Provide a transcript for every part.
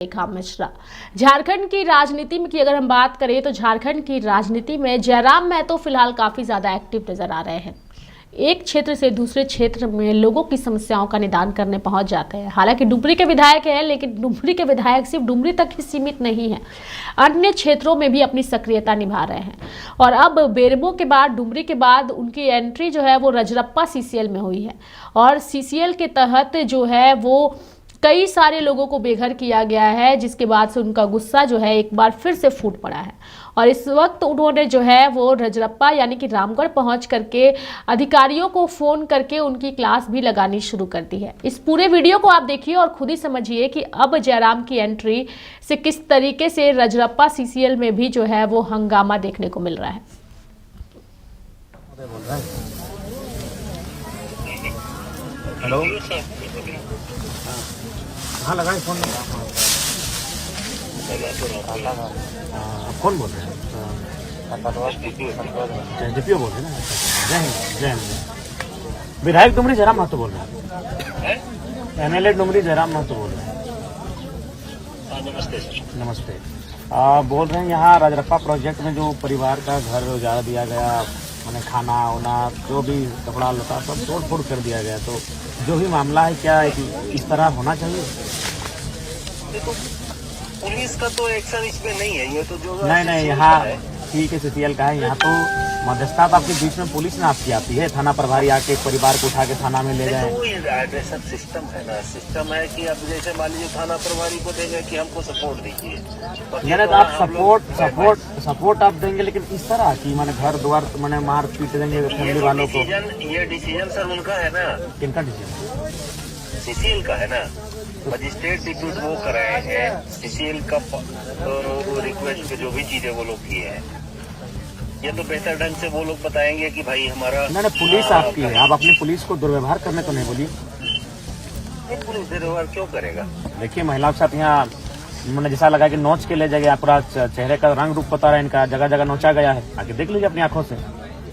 रेखा मिश्रा। झारखंड की राजनीति में की अगर हम बात करें तो झारखंड की राजनीति में जयराम महतो फिलहाल काफी ज्यादा एक्टिव नजर आ रहे हैं। एक क्षेत्र से दूसरे क्षेत्र में लोगों की समस्याओं का निदान करने पहुंच जाते हैं। हालांकि डुमरी के विधायक हैं, लेकिन डुमरी के विधायक सिर्फ डुमरी तक ही सीमित नहीं है, अन्य क्षेत्रों में भी अपनी सक्रियता निभा रहे हैं। और अब बेरमो के बाद, डुमरी के बाद उनकी एंट्री जो है वो रजरप्पा सीसीएल में हुई है। और सीसीएल के तहत जो है वो कई सारे लोगों को बेघर किया गया है, जिसके बाद से उनका गुस्सा जो है एक बार फिर से फूट पड़ा है। और इस वक्त उन्होंने जो है वो रजरप्पा यानी कि रामगढ़ पहुंच करके अधिकारियों को फोन करके उनकी क्लास भी लगानी शुरू कर दी है। इस पूरे वीडियो को आप देखिए और खुद ही समझिए कि अब जयराम की एंट्री से किस तरीके से रजरप्पा सीसीएल में भी जो है वो हंगामा देखने को मिल रहा है। हेलो, हाँ लगाए फोन। कौन बोल रहे हैं? डीपीओ बोल रहे हैं ना। जय हिंद, जय हिंद। विधायक डुमरी जयराम महतो बोल रहे हैं। एमएलए डुमरी जयराम महतो बोल रहे हैं। नमस्ते सर। नमस्ते। बोल रहे हैं यहाँ रजरप्पा प्रोजेक्ट में जो परिवार का घर उजाड़ दिया गया, मैंने खाना वाना जो भी कपड़ा लता सब तोड़ फोड़ कर दिया गया, तो जो भी मामला है क्या इस तरह होना चाहिए? देखो, पुलिस का तो एक्शन इसमें नहीं है, ये तो जो नहीं यहाँ ठीक है, सीसीएल का है। यहाँ तो मध्यस्थता आपके बीच में पुलिस ने आपकी आती है, थाना प्रभारी आके परिवार को उठा के थाना में ले जाए। वो एड्रेसर सिस्टम है ना, सिस्टम है कि अब जैसे मान लीजिए थाना प्रभारी को देंगे कि हमको सपोर्ट दीजिए, यानी तो आप सपोर्ट आप देंगे, लेकिन इस तरह की माने घर द्वार मैंने मार पीट देंगे फैमिली वालों को। ये डिसीजन सर उनका है ना। किनका डिसीजन? सीसीएल का है ना। मजिस्ट्रेट डिप्यूट वो कराए हैं, सीसीएल का रिक्वेस्ट पे जो भी चीजें वो लोग किए हैं, ये तो बेहतर ढंग से वो लोग बताएंगे कि भाई हमारा नहीं पुलिस आपकी है, आप अपनी पुलिस को दुर्व्यवहार करने को नहीं बोलिए। पुलिस दुर्व्यवहार क्यों करेगा? देखिए महिलाओं के साथ यहाँ मैंने जैसा लगा कि नोच के ले जाएगा, पूरा चेहरे का रंग रूप बता रहा है इनका, जगह जगह नोचा गया है, आके देख लीजिए अपनी आंखों से।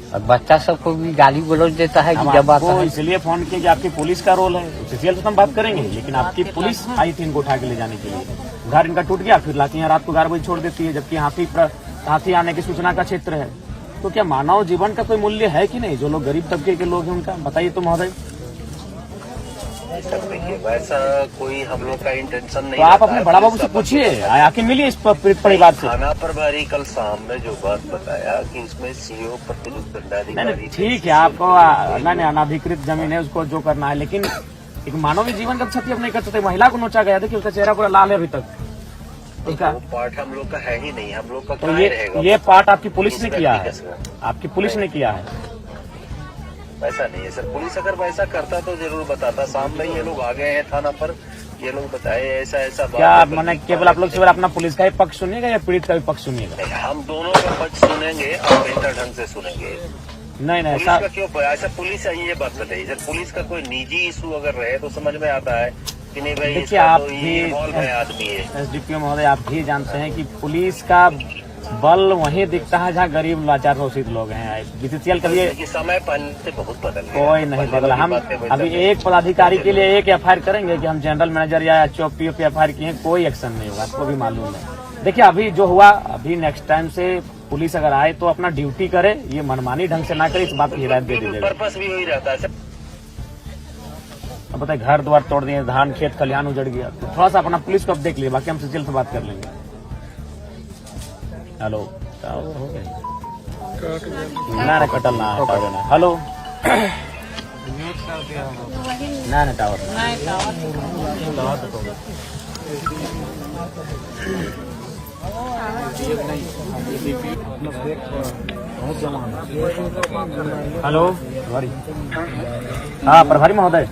और बच्चा सबको भी गाली गलौज देता है कि जब आता है। इसलिए फोन किया कि आपकी पुलिस का रोल है, सीसीएल से हम बात करेंगे, लेकिन आपकी पुलिस आई थी इनको उठा के ले जाने के लिए। घर इनका टूट गया, फिर लाके यहाँ रात को 11 बजे छोड़ देती है, जबकि हाथी आने की सूचना का क्षेत्र है। तो क्या मानव जीवन का कोई मूल्य है कि नहीं? जो लोग गरीब तबके के लोग हैं उनका बताइए तो महोदय। देखिए वैसा कोई हम लोग का इंटेंशन नहीं। तो आप अपने बड़ा बाबू से पूछिए, आके मिलिए इस परिवार से। थाना प्रभारी कल शाम में जो बात बताया कि इसमें सीओ प्रतिनियुक्त दंडाधिकारी। ठीक है, आपको अनाधिकृत जमीन है, उसको जो करना है, लेकिन एक मानवीय जीवन का क्षति अब नहीं कर सकते। महिला को नोचा गया, देखिए उसका चेहरा पूरा लाल है अभी तक। उसका वो पार्ट हम लोग का है ही नहीं, हम लोग का तो ये पार्ट आपकी पुलिस ने किया है, आपकी पुलिस ने किया है। वैसा नहीं है सर, पुलिस अगर वैसा करता तो जरूर बताता। शाम में ये लोग आ गए हैं थाना पर, ये लोग बताए ऐसा ऐसा बात। क्या मैंने केवल आप लोग केवल अपना पुलिस का ही पक्ष सुनिएगा या पीड़ित का भी पक्ष सुनिएगा? हम दोनों का पक्ष सुनेंगे और बेहतर ढंग से सुनेंगे। नहीं ऐसा क्यों ऐसा पुलिस ये बात बताइए सर, पुलिस का कोई निजी इशू अगर रहे तो समझ में आता है कि नहीं भाई। देखिए आप भी आदमी है एसडीपीओ महोदय, आप भी जानते हैं कि पुलिस का बल वहीं दिखता है जहाँ गरीब लाचार शोषित लोग हैं। बीसीसीएल का भी समय पहले से बहुत बदल गया, कोई नहीं बदला। हम अभी एक पदाधिकारी के लिए एक एफआईआर करेंगे कि हम जनरल मैनेजर या चौकी पे एफआईआर किए, कोई एक्शन नहीं होगा, आपको भी मालूम है। देखिए अभी जो हुआ, अभी नेक्स्ट टाइम से पुलिस अगर आए तो अपना ड्यूटी करे, ये मनमानी ढंग से ना करे, इस बात की हिदायत दे दीजिएगा। पर्पस भी वही रहता है। अब बताए घर द्वार तोड़ दिए, धान खेत खलिहान उजड़ गया, तो थोड़ा सा अपना पुलिस को अब देख लिया, बाकी हम सीसीएल से बात कर लेंगे। हेलो, हो गया ना कटल ना टावर ना। हेलो ना टावर हेलो प्रभारी। हाँ प्रभारी महोदय,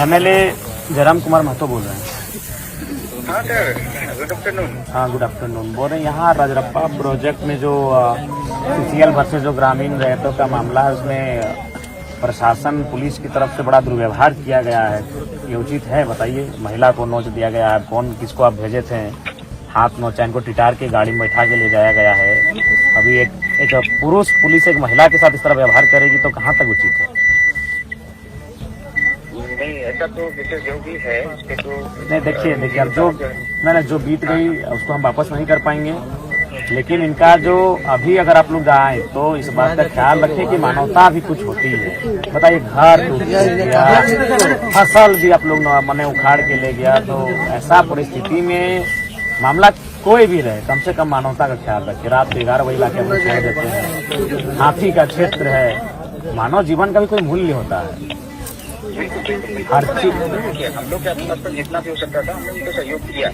एमएलए जयराम कुमार महतो बोल रहे हैं। हाँ गुड आफ्टरनून। बोल रहे हैं यहाँ रजरप्पा प्रोजेक्ट में जो सीसीएल वर्सेस जो ग्रामीण रैयतों का मामला है, उसमें प्रशासन पुलिस की तरफ से बड़ा दुर्व्यवहार किया गया है, ये उचित है? बताइए। महिला को नोच दिया गया है, कौन किसको आप भेजे थे, हाथ नोचा, इनको टिटार के गाड़ी में बैठा के ले जाया गया है। अभी एक पुरुष पुलिस एक महिला के साथ इस तरह व्यवहार करेगी तो कहाँ तक उचित है? नहीं है इनका तो विशेष जो भी है इसके तो नहीं देखिए अब जो मैंने जो बीत गई उसको हम वापस नहीं कर पाएंगे, लेकिन इनका जो अभी अगर आप लोग आए तो इस बात का ख्याल रखें कि मानवता भी कुछ होती है। बताइए घर टूट गया, फसल भी आप लोग मैंने उखाड़ के ले गया, तो ऐसा परिस्थिति में मामला कोई भी रहे कम से कम मानवता का ख्याल रखे। रात 11 बजे लाके हम छोड़ देते हैं, हाथी का क्षेत्र है, मानव जीवन का भी कोई मूल्य होता है। हर चीज हम लोग के आसपास पर जितना भी हो सकता था हम लोग उनको सहयोग किया।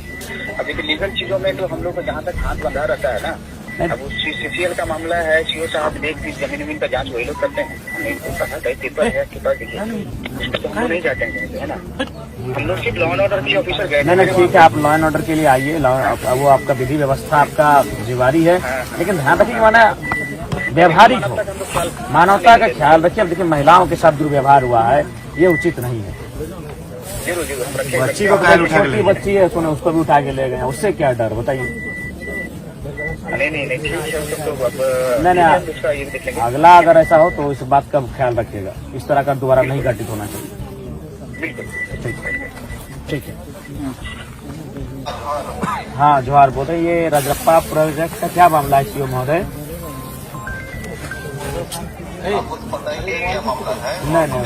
अभी तो लीगल चीजों में तो हम लोग को जहाँ तक हाथ बंधा रहता है ना, अब सीसीएल का मामला है, सीओ साहब देख जमीन का जांच वही लोग करते हैं। हमने इनको कहा कई पेपर है आपके पास, देखिए इसमें तो हम लोग नहीं जाते हैं, है ना। हम लोग सिर्फ लॉ एंड ऑर्डर के ऑफिसर गए। नहीं ठीक है, आप लॉ एंड ऑर्डर के लिए आइए, वो आपका विधि व्यवस्था आपका जिम्मेवारी है, लेकिन ध्यान रखिए माना व्यवहारिक हो, मानवता का ख्याल रखिए। अब देखिए महिलाओं के साथ दुर्व्यवहार हुआ है, ये उचित नहीं है। बच्ची को छोटी बच्ची है, उसको भी उठा के ले गए, उससे क्या डर बताइए। नहीं, अगला अगर ऐसा हो तो इस बात का ख्याल रखिएगा, इस तरह का दोबारा नहीं घटित होना चाहिए। ठीक है। हाँ जोहार बोले, ये राजरप्पा प्रोजेक्ट का क्या मामला है सीओ महोदय? आपको तो पता ही है क्या मामला है। नहीं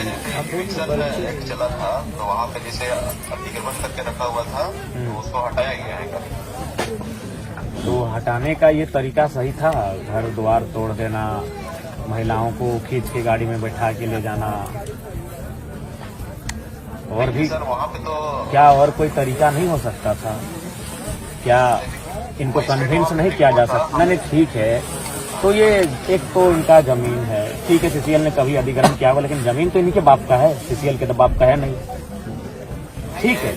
एक्ट चला था तो वहाँ पे जैसे अतिक्रमण करके रखा हुआ था तो उसको हटाया गया है। तो हटाने का ये तरीका सही था? घर द्वार तोड़ देना, महिलाओं को खींच के गाड़ी में बैठा के ले जाना, और भी सर वहाँ पे तो क्या और कोई तरीका नहीं हो सकता था? क्या इनको कन्विंस नहीं किया जा सकता? नहीं ठीक है, तो ये एक तो इनका जमीन है, ठीक है, सीसीएल ने कभी अधिग्रहण किया हुआ, लेकिन जमीन तो इनके बाप का है, सीसीएल के तो बाप का है नहीं। ठीक है,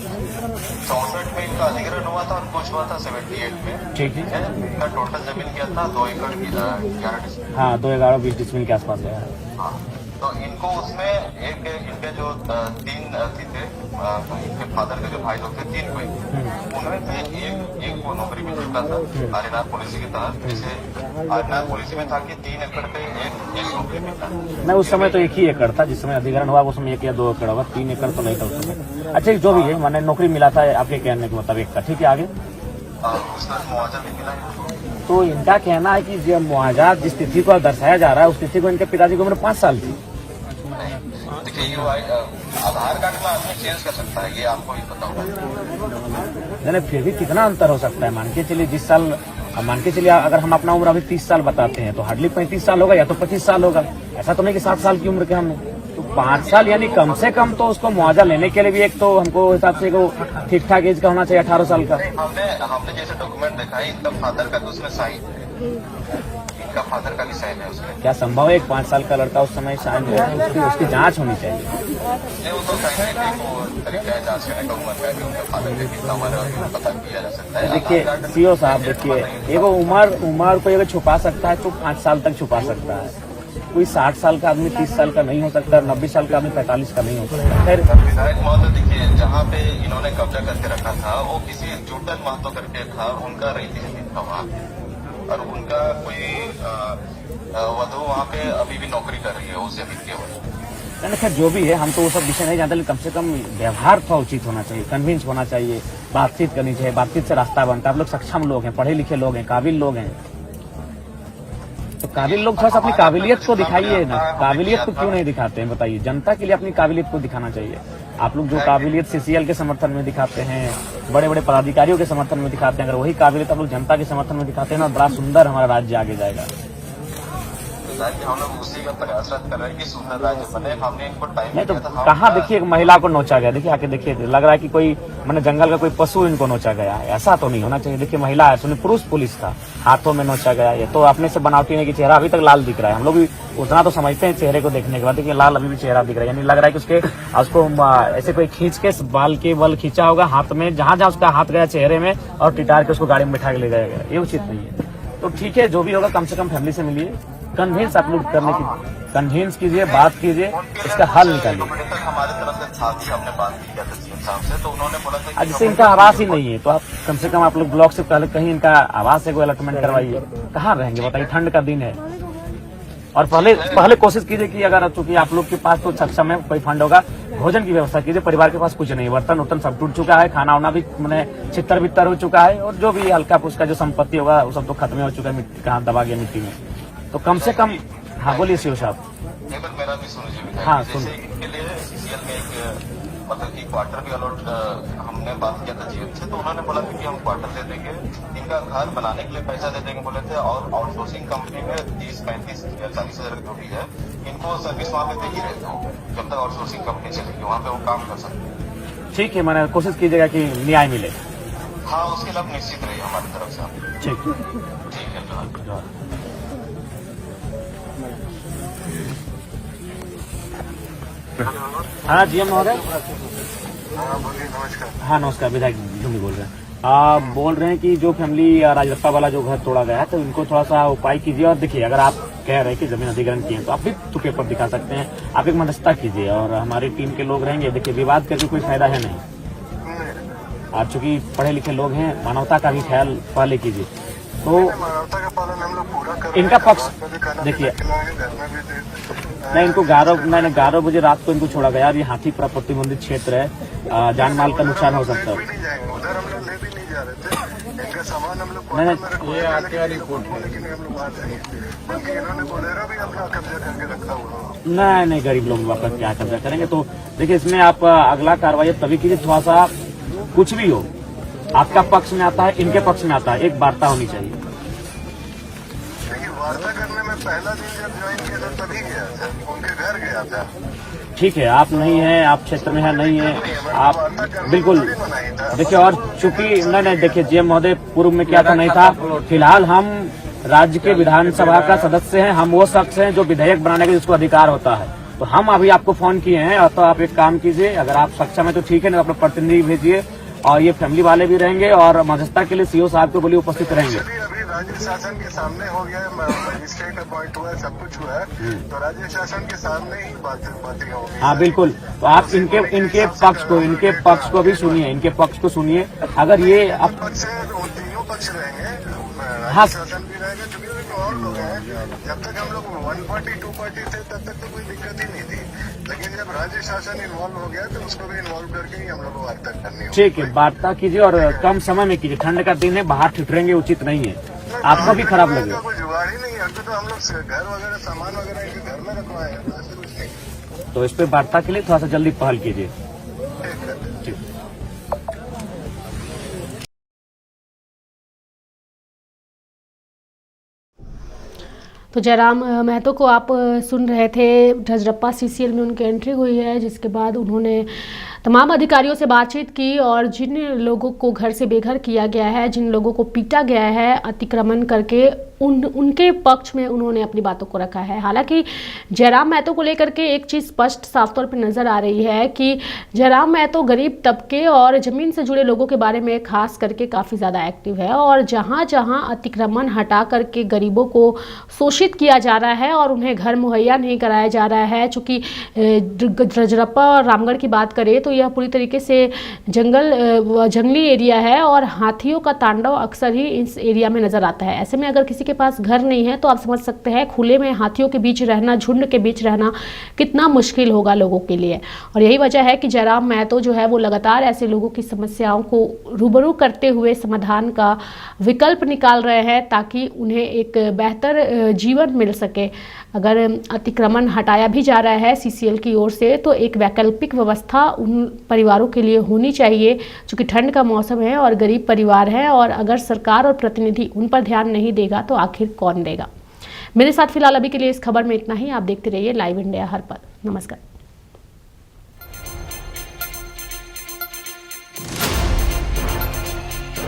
64 में इनका अधिग्रहण हुआ था और कुछ हुआ था 78 में। ठीक है, इनका टोटल जमीन क्या था 2 एकड़ की 11 डिसमिल। हाँ 2-11-20 डिसमिल के आसपास गया है। हाँ, तो इनको उसमें एक इनके जो 3 अथी थे, इनके फादर के जो भाई लोग थे 3 कोई, उनमें से एक को नौकरी मिल चुका था आर्यनाथ पॉलिसी के तहत। जैसे आर्यनाथ पॉलिसी में था कि 3 एकड़ पे एक नौकरी मिलता। नहीं उस समय तो 1 ही एकड़ था, जिस समय अधिग्रहण हुआ उस समय 1 या 2 एकड़ होगा, 3 एकड़ तो नहीं था उस समय। अच्छा जो भी है, मैंने नौकरी मिला था आपके कहने के मुताबिक का, ठीक है आगे। उसका मुआवजा भी मिला है। तो इनका कहना है कि जो मुआवजा जिस तिथि को दर्शाया जा रहा है उस तिथि को इनके पिताजी की उम्र 5 साल थी। देखिए ये आधार कार्ड में आदमी चेंज कर सकता है, ये आपको भी पता होगा। नहीं फिर भी कितना अंतर हो सकता है? मान के चलिए जिस साल, मान के चलिए अगर हम अपना उम्र अभी 30 साल बताते हैं तो हार्डली 35 साल होगा या तो 25 साल होगा। ऐसा तो नहीं कि 7 साल की उम्र के हम, तो 5 साल यानी कम से कम तो उसको मुआवजा लेने के लिए भी एक तो हमको हिसाब से ठीक ठाक एज का होना चाहिए, 18 साल का। हमने जैसे डॉक्यूमेंट देखा है, इनका फादर का तो उसमें साइन है, इनका फादर का भी साइन है उसमें। क्या संभव है 5 साल का लड़का उस समय साइन हो? उसकी जांच होनी चाहिए। नहीं वो तो साइन है, वो तरीका है जांच करने का, उम्र का कि उनके फादर का कितना उम्र है पता किया जा सकता है। देखिए सीओ साहब, देखिए एगो उम्र को अगर छुपा सकता है तो 5 साल तक छुपा सकता है। कोई 60 साल का आदमी 30 साल का नहीं हो सकता, 90 साल का आदमी 45 का नहीं हो सकता। खैर विधायक महोदय देखिए, जहाँ पे इन्होंने कब्जा करके रखा था वो किसी जूटन महतो करके था, उनका रईती जमीन था वहाँ, और उनका कोई वधु वहाँ पे अभी भी नौकरी कर रही है उस जमीन के ऊपर। नहीं खैर जो भी है, हम तो वो सब विषय नहीं जानते, लेकिन कम से कम व्यवहार थोड़ा उचित होना चाहिए, कन्विंस होना चाहिए, बातचीत करनी चाहिए, बातचीत से रास्ता बनता है। आप लोग सक्षम लोग हैं, पढ़े लिखे लोग हैं, काबिल लोग हैं, तो काबिल लोग थोड़ा सा अपनी काबिलियत को दिखाइए ना। काबिलियत को क्यों नहीं दिखाते हैं बताइए? जनता के लिए अपनी काबिलियत को दिखाना चाहिए। आप लोग जो काबिलियत सीसीएल के समर्थन में दिखाते हैं, बड़े बड़े पदाधिकारियों के समर्थन में दिखाते हैं, अगर वही काबिलियत आप लोग जनता के समर्थन में दिखाते हैं ना, बड़ा सुंदर हमारा राज्य आगे जाएगा। हम लोग उसी का प्रयासरत कर रहे हैं कि सुंदर राज्य बने। हमने इनको टाइम नहीं तो कहाँ देखिए एक महिला को नोचा गया, देखिए आके देखिए, लग रहा है कि कोई मैंने जंगल का कोई पशु इनको नोचा गया है। ऐसा तो नहीं होना चाहिए। देखिए महिला है, सुनिए पुरुष पुलिस था, हाथों में नोचा गया। ये तो अपने से बनावटी नहीं कि चेहरा अभी तक लाल दिख रहा है। हम लोग भी उतना तो समझते हैं चेहरे को देखने के बाद, देखिए लाल अभी भी चेहरा दिख रहा है, यानी लग रहा है कि उसको ऐसे कोई खींच के बाल के बल खींचा होगा हाथ में, जहां जहां उसका हाथ गया चेहरे में, और टिटार के उसको गाड़ी में बिठा के ले जाया गया। ये उचित नहीं है। तो ठीक है, जो भी होगा कम से कम फैमिली से मिलिए, कन्विंस आप लोग करने की कन्विंस कीजिए, बात कीजिए, इसका हल निकालिए। हमारे तरफ से था भी, हमने बात की था सीएम साहब से, तो उन्होंने बोला था जैसे इनका आवास ही नहीं है, तो आप कम से कम आप लोग ब्लॉक से पहले कहीं इनका आवास से कोई अलॉटमेंट करवाइए। कहाँ रहेंगे बताइए? ठंड का दिन है, और पहले कोशिश कीजिए कि अगर चूंकि आप लोग के पास तो सक्षम है, कोई फंड होगा, भोजन की व्यवस्था कीजिए। परिवार के पास कुछ नहीं, बर्तन उर्तन सब टूट चुका है, खाना वाना भी मैंने छितर बितर हो चुका है, और जो भी हल्का फुल्का जो संपत्ति होगा वो सब तो खत्म हो चुका है, मिट्टी कहाँ दबा गया मिट्टी में। तो कम से कम, हाँ बोलिए सीओ साहब। एक बार मेरा भी सुन लीजिए। हाँ, जैसे इनके लिए सीसीएल में एक मतलब कि क्वार्टर भी अलॉट हमने बात किया था जीएम से, तो उन्होंने बोला था कि हम क्वार्टर दे देंगे, इनका घर बनाने के लिए पैसा दे देंगे बोले थे, और आउटसोर्सिंग कंपनी में 30, 35 या 40 हजार जो भी है इनको सर्विस वहाँ पे दे ही रहते हो जब तक आउटसोर्सिंग कंपनी चलेगी, वहाँ पे वो काम कर सकते हैं। ठीक है, मैंने कोशिश कीजिएगा कि न्याय मिले। हाँ, उसके लिए आप निश्चित रहिए हमारी तरफ से। ठीक है, जोहार। हाँ जीएम महोदय। नमस्कार। हाँ नमस्कार, विधायक ढूंढी बोल रहे हैं। आप बोल रहे हैं कि जो फैमिली राजरप्पा वाला जो घर तोड़ा गया है, तो इनको थोड़ा सा उपाय कीजिए। और देखिए, अगर आप कह रहे हैं कि जमीन अधिग्रहण किए हैं तो आप भी तो पेपर दिखा सकते हैं, आप एक मध्यस्थता कीजिए और हमारी टीम के लोग रहेंगे। देखिए, विवाद करके कोई फायदा है नहीं। आप चूंकि पढ़े लिखे लोग हैं, मानवता का भी ख्याल पहले कीजिए। तो मानवता का पालन हम लोग पूरा कर रहे हैं। इनका पक्ष देखिए, नहीं, इनको 11 बजे रात को इनको छोड़ा गया। ये हाथी प्रतिबंधित क्षेत्र है, जान माल का नुकसान हो सकता है। उधर हम लोग ले भी नहीं जा रहे थे, इनका सामान हम लोग नहीं, ये आरटीआर रिपोर्ट है, लेकिन हम लोग आ जाएंगे, बल्कि इन्होंने बोलेरो भी अपना कब्जा करके रखा हुआ। नहीं, गरीब लोग वापस क्या कब्जा करेंगे। तो देखिए, इसमें आप अगला कार्रवाई तभी कीजिए, थोड़ा सा कुछ भी हो, आपका पक्ष में आता है, इनके पक्ष में आता है, एक वार्ता होनी चाहिए। वार्ता करने में पहला दिन जब ज्वाइन किया था तभी गया था, उनके घर गया था। ठीक है, आप नहीं है, आप क्षेत्र में है, नहीं है, आप बिल्कुल देखिए। और चूंकि नहीं, देखिए जीएम महोदय, पूर्व में क्या था नहीं था। फिलहाल हम राज्य के विधानसभा का सदस्य हैं, हम वो शख्स हैं जो विधेयक बनाने का जिसको अधिकार होता है। तो हम अभी आपको फोन किए हैं, और तो आप एक काम कीजिए, अगर आप सक्षम है तो ठीक है, नहीं अपना प्रतिनिधि भेजिए, और ये फैमिली वाले भी रहेंगे, और मध्यस्थता के लिए सीओ साहब को बोलिए उपस्थित रहेंगे। अभी राज्य शासन के सामने हो गया है, मजिस्ट्रेट अपॉइंट हुआ है, सब कुछ हुआ है, तो राज्य शासन के सामने ही बातें होगी। हाँ बिल्कुल, तो आप इनके पक्ष को भी सुनिए, इनके पक्ष को सुनिए। अगर ये अब तीनों पक्ष रहेंगे, हाँ, शासन भी रहेगा, क्योंकि और लोग हैं। जब तक हम लोग 1 पार्टी 2 पार्टी थे तब तक तो कोई दिक्कत ही नहीं थी, लेकिन जब राज्य शासन इन्वॉल्व हो गया तो उसको भी इन्वॉल्व करके ही हम लोग को वार्ता करनी होगी। ठीक है, वार्ता कीजिए, और कम समय में कीजिए। ठंड का दिन है, बाहर ठिठुरेंगे उचित नहीं है, आपको भी खराब लगेगा। कोई जुगाड़ ही नहीं है, अभी तो हम लोग घर वगैरह सामान वगैरह इनके घर में रखवाए हैं, ऐसे कुछ नहीं। तो इस पे वार्ता के लिए थोड़ा सा जल्दी पहल कीजिए। ठीक। तो जयराम महतो को आप सुन रहे थे। रजरप्पा सीसीएल में उनकी एंट्री हुई है, जिसके बाद उन्होंने तमाम अधिकारियों से बातचीत की, और जिन लोगों को घर से बेघर किया गया है, जिन लोगों को पीटा गया है अतिक्रमण करके, उनके पक्ष में उन्होंने अपनी बातों को रखा है। हालांकि जयराम महतो को लेकर के एक चीज़ स्पष्ट साफ तौर पर नज़र आ रही है कि जयराम महतो गरीब तबके और ज़मीन से जुड़े लोगों के बारे में खास करके काफ़ी ज़्यादा एक्टिव है, और जहां जहां अतिक्रमण हटा करके गरीबों को शोषित किया जा रहा है और उन्हें घर मुहैया नहीं कराया जा रहा है। चूँकि रजरप्पा और रामगढ़ की बात करें तो यह पूरी तरीके से जंगली एरिया है, और हाथियों का तांडव अक्सर ही इस एरिया में नज़र आता है। ऐसे में अगर किसी के पास घर नहीं है तो आप समझ सकते हैं खुले में हाथियों के बीच रहना, झुंड के बीच रहना कितना मुश्किल होगा लोगों के लिए। और यही वजह है कि जयराम महतो जो है वो लगातार ऐसे लोगों की समस्याओं को रूबरू करते हुए समाधान का विकल्प निकाल रहे हैं, ताकि उन्हें एक बेहतर जीवन मिल सके। अगर अतिक्रमण हटाया भी जा रहा है सीसीएल की ओर से, तो एक वैकल्पिक व्यवस्था उन परिवारों के लिए होनी चाहिए, क्योंकि ठंड का मौसम है और गरीब परिवार है, और अगर सरकार और प्रतिनिधि उन पर ध्यान नहीं देगा तो आखिर कौन देगा। मेरे साथ फिलहाल अभी के लिए इस खबर में इतना ही। आप देखते रहिए लाइव इंडिया हर पल। नमस्कार।